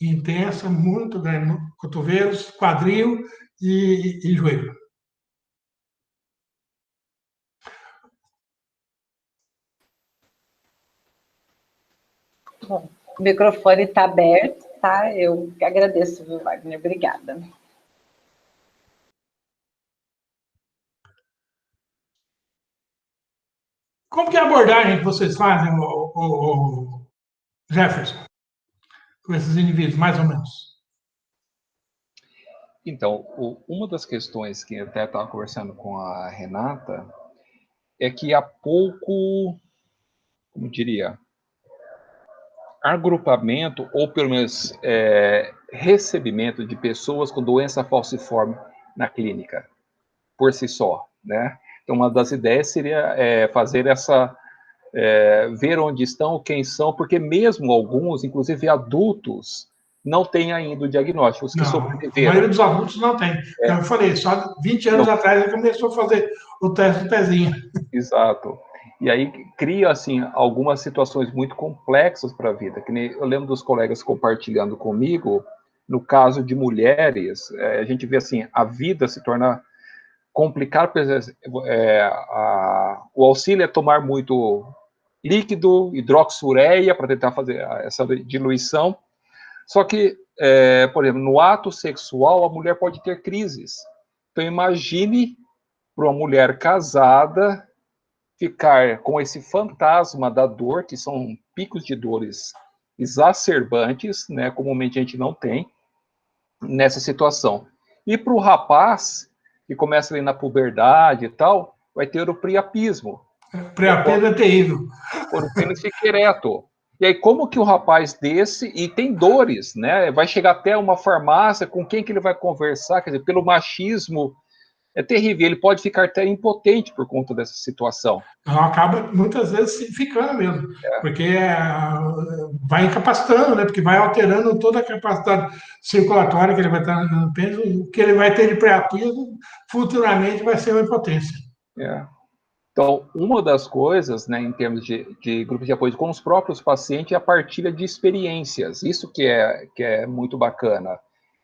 intensa, muito grande. Cotovelos, quadril e joelho. Bom, o microfone está aberto, tá? Eu agradeço, viu, Wagner? Obrigada. Como que é a abordagem que vocês fazem, o Jefferson, com esses indivíduos, mais ou menos? Então, uma das questões que eu até estava conversando com a Renata é que há pouco, como diria, agrupamento, ou pelo menos recebimento de pessoas com doença falciforme na clínica, por si só, né? Então, uma das ideias seria fazer ver onde estão, quem são, porque mesmo alguns, inclusive adultos, não têm ainda o diagnóstico. Os que sobreviveram. A maioria dos adultos não tem. Eu falei, só 20 anos atrás ele começou a fazer o teste do pezinho. Exato. E aí cria, assim, algumas situações muito complexas para a vida. Que nem eu lembro dos colegas compartilhando comigo, no caso de mulheres, a gente vê assim, a vida se torna complicada. O auxílio é tomar muito líquido, hidroxureia, para tentar fazer essa diluição. Só que, por exemplo, no ato sexual, a mulher pode ter crises. Então, imagine para uma mulher casada ficar com esse fantasma da dor, que são picos de dores exacerbantes, né? Comumente a gente não tem nessa situação. E para o rapaz, que começa ali na puberdade e tal, vai ter o priapismo, Pré-apelo é terrível. Quando o pênis fica ereto. E aí, como que o rapaz desse, e tem dores, né? Vai chegar até uma farmácia, com quem que ele vai conversar? Quer dizer, pelo machismo, é terrível. Ele pode ficar até impotente por conta dessa situação. Então, acaba, muitas vezes, ficando mesmo. Porque vai incapacitando, né? Porque vai alterando toda a capacidade circulatória que ele vai estar no pênis. O que ele vai ter de pré-apelo, futuramente, vai ser uma impotência. É. Então, uma das coisas, né, em termos de grupo de apoio com os próprios pacientes, é a partilha de experiências. Isso que é muito bacana.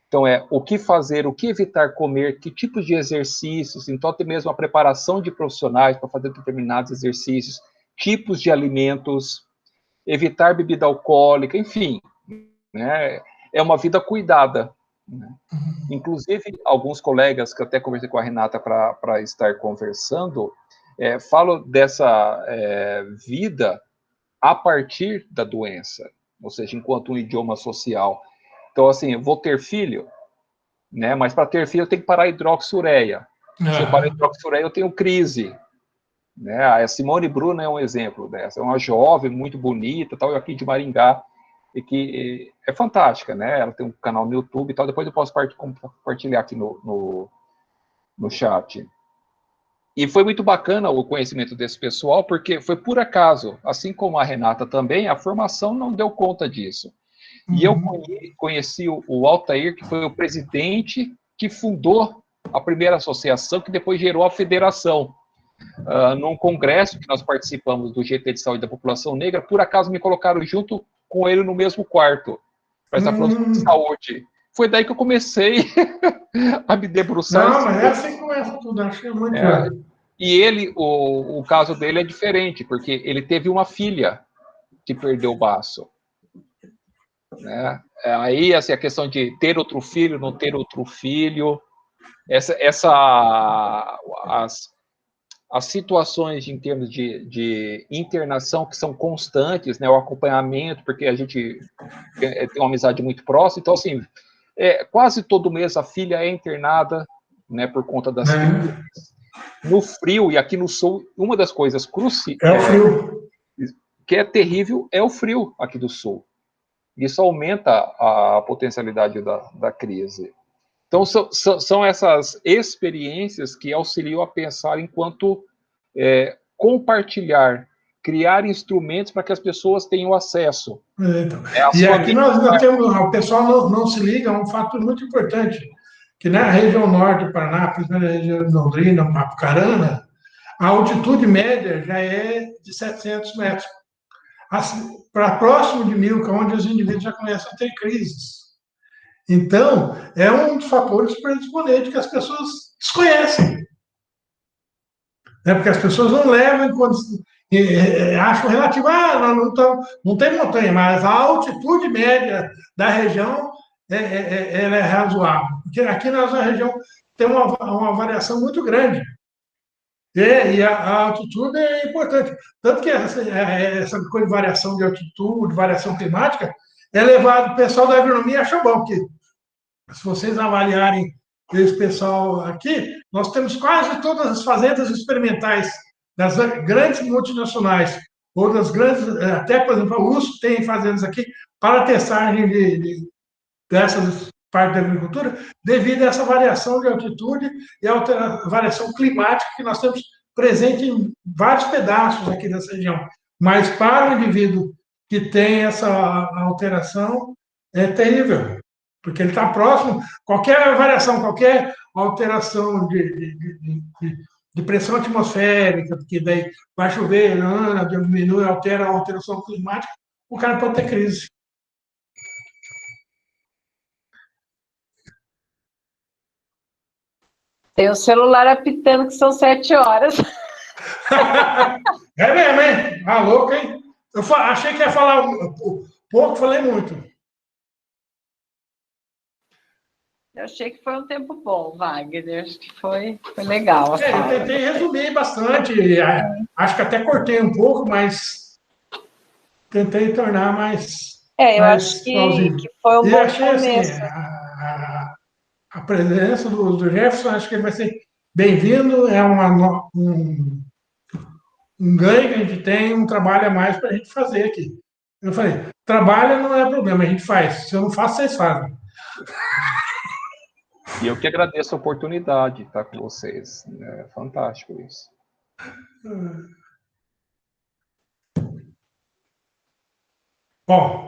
Então, o que fazer, o que evitar comer, que tipos de exercícios, então, até mesmo a preparação de profissionais para fazer determinados exercícios, tipos de alimentos, evitar bebida alcoólica, enfim, né, é uma vida cuidada. Né? Inclusive, alguns colegas que eu até conversei com a Renata para estar conversando, falo dessa vida a partir da doença, ou seja, enquanto um idioma social. Então, assim, eu vou ter filho, né? Mas para ter filho eu tenho que parar a hidroxiureia. Se eu parar a hidroxiureia, eu tenho crise. Né? A Simone Bruna é um exemplo dessa. É uma jovem muito bonita, tal, aqui de Maringá, e que é fantástica, né? Ela tem um canal no YouTube e tal. Depois eu posso compartilhar aqui no chat. E foi muito bacana o conhecimento desse pessoal, porque foi por acaso, assim como a Renata também, a formação não deu conta disso. E eu conheci o Altair, que foi o presidente que fundou a primeira associação, que depois gerou a federação. Num congresso que nós participamos do GT de Saúde da População Negra, por acaso me colocaram junto com ele no mesmo quarto, para estar falando de saúde. Foi daí que eu comecei a me debruçar. Não, mas é assim que começa tudo, acho que é muito E ele, o caso dele é diferente, porque ele teve uma filha que perdeu o baço. Né? Aí, assim, a questão de ter outro filho, não ter outro filho, as situações em termos de internação que são constantes, né? O acompanhamento, porque a gente tem uma amizade muito próxima, então, assim, quase todo mês a filha é internada, né, por conta das crises. No frio, e aqui no sul, uma das coisas cruciais é o frio, que é terrível é o frio aqui do sul. Isso aumenta a potencialidade da crise. Então, são essas experiências que auxiliam a pensar enquanto compartilhar, criar instrumentos para que as pessoas tenham acesso. Então. E aqui nós temos, o pessoal não se liga a um fato muito importante, que na região norte do Paraná, principalmente na região de Londrina, Mapucarana, a altitude média já é de 700 metros. Para próximo de 1.000, que é onde os indivíduos já começam a ter crises. Então, é um dos fatores predisponentes que as pessoas desconhecem. Porque as pessoas não levam em condição, acham relativo, não tem montanha, mas a altitude média da região ela é razoável. Porque aqui na nossa região tem uma variação muito grande. E a altitude é importante. Tanto que essa coisa de variação de altitude, variação climática, é levado, o pessoal da agronomia acha bom, porque se vocês avaliarem esse pessoal aqui, nós temos quase todas as fazendas experimentais das grandes multinacionais, ou das grandes, até, por exemplo, a USP tem fazendas aqui para testagem dessas partes da agricultura, devido a essa variação de altitude e a variação climática que nós temos presente em vários pedaços aqui dessa região. Mas para o indivíduo que tem essa alteração, é terrível, porque ele está próximo, qualquer variação, qualquer alteração de pressão atmosférica, porque daí vai chover, diminui, altera a alteração climática, o cara pode ter crise. Tem o celular apitando que são 7 horas. É mesmo, hein? Ah, louco, hein? Eu achei que ia falar pouco, falei muito. Eu achei que foi um tempo bom, Wagner. Acho que foi legal. Eu tentei resumir bastante. Acho que até cortei um pouco, mas tentei tornar mais. Eu acho que foi um bom achei, começo. Assim, a presença do Jefferson, acho que ele vai ser bem-vindo. É um um ganho que a gente tem, um trabalho a mais para a gente fazer aqui. Eu falei, trabalho não é problema, a gente faz. Se eu não faço, vocês fazem. E eu que agradeço a oportunidade de estar com vocês. É fantástico isso. Bom,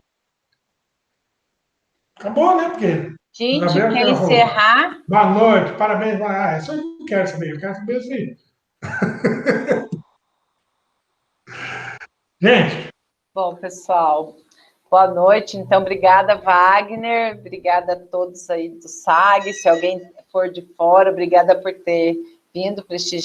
acabou, né? Porque o Gente, Gabriel quer já falou. encerrar? Boa noite, parabéns. Ah, isso eu não quero saber, eu quero saber assim. Gente, Bom, pessoal, boa noite. Então, obrigada, Wagner. Obrigada a todos aí do SAG. Se alguém for de fora, obrigada por ter vindo prestigiar